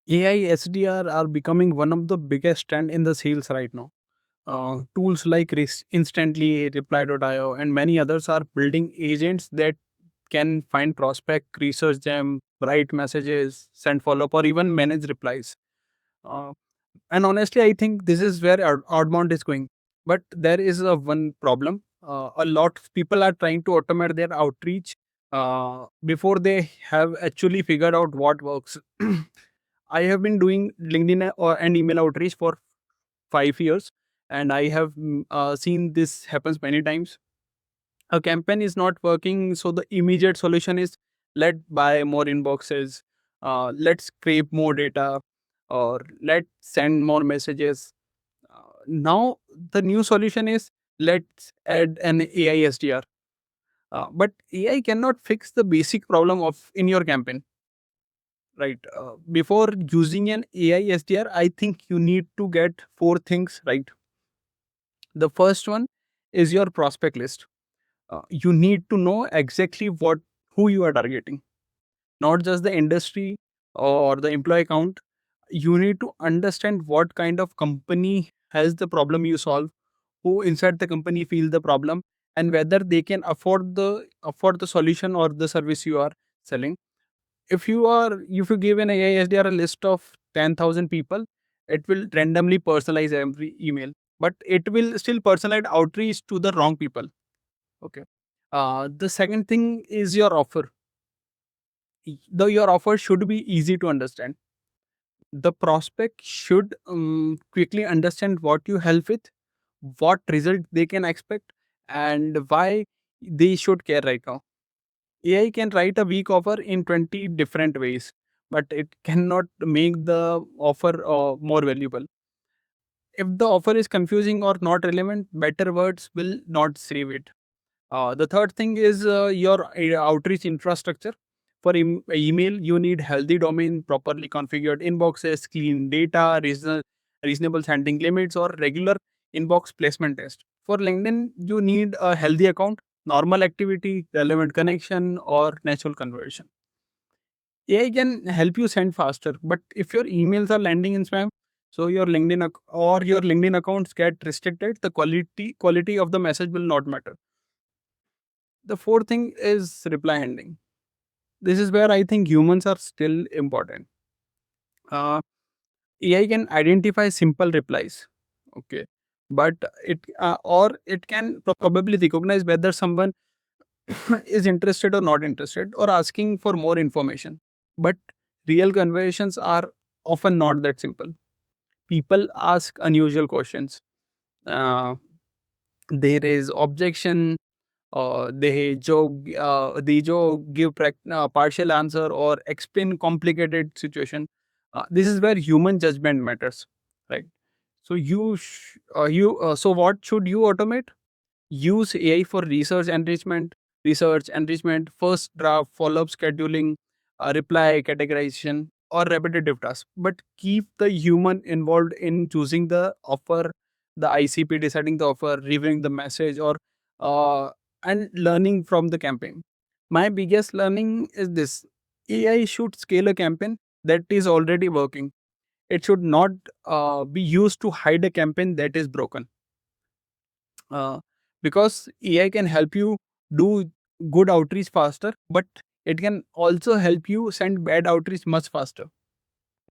AI SDR are becoming one of the biggest trend in the sales right now. Tools like Instantly, Reply.io, and many others are building agents that can find prospect, research them, write messages, send follow-up, or even manage replies. Uh, and honestly, I think this is where outbound is going. But there is a one problem. A lot of people are trying to automate their outreach before they have actually figured out what works. I have been doing LinkedIn and email outreach for 5 years, and I have seen this happens many times. A campaign is not working, so the immediate solution is let buy more inboxes, let's scrape more data, or let's send more messages. Now the new solution is let's add an AI SDR. But AI cannot fix the basic problem of in your campaign, right? Before using an AI SDR, I think you need to get four things right. The first one is your prospect list. You need to know exactly what who you are targeting, not just the industry or the employee count. You need to understand what kind of company has the problem you solve, who inside the company feel the problem, and whether they can afford the solution or the service you are selling. If you give an AI SDR a list of 10,000 people, it will randomly personalize every email, but it will still personalize outreach to the wrong people. Okay. The second thing is your offer. Your offer should be easy to understand. The prospect should quickly understand what you help with, what result they can expect, and why they should care right now. AI can write a weak offer in 20 different ways, but it cannot make the offer more valuable. If the offer is confusing or not relevant, better words will not save it. The third thing is your outreach infrastructure. For email, you need healthy domain, properly configured inboxes, clean data, reasonable sending limits, or regular inbox placement test. For LinkedIn, you need a healthy account, normal activity, relevant connection, or natural conversion. AI can help you send faster, but if your emails are landing in spam, so your or your LinkedIn accounts get restricted, the quality of the message will not matter. The fourth thing is reply handling. This is where I think humans are still important. Uh, AI can identify simple replies, okay, but it can probably recognize whether someone is interested or not interested or asking for more information. But real conversations are often not that simple. People ask unusual questions. Uh, there is objection, they jo give partial answer or explain complicated situation. This is where human judgment matters, right? So so what should you automate? Use AI for research enrichment, first draft, follow-up scheduling, reply categorization, or repetitive tasks. But keep the human involved in choosing the offer, the ICP, deciding the offer, reviewing the message, or uh, and learning from the campaign. My biggest learning is this: AI should scale a campaign that is already working. It should not be used to hide a campaign that is broken. uh, because AI can help you do good outreach faster, but it can also help you send bad outreach much faster.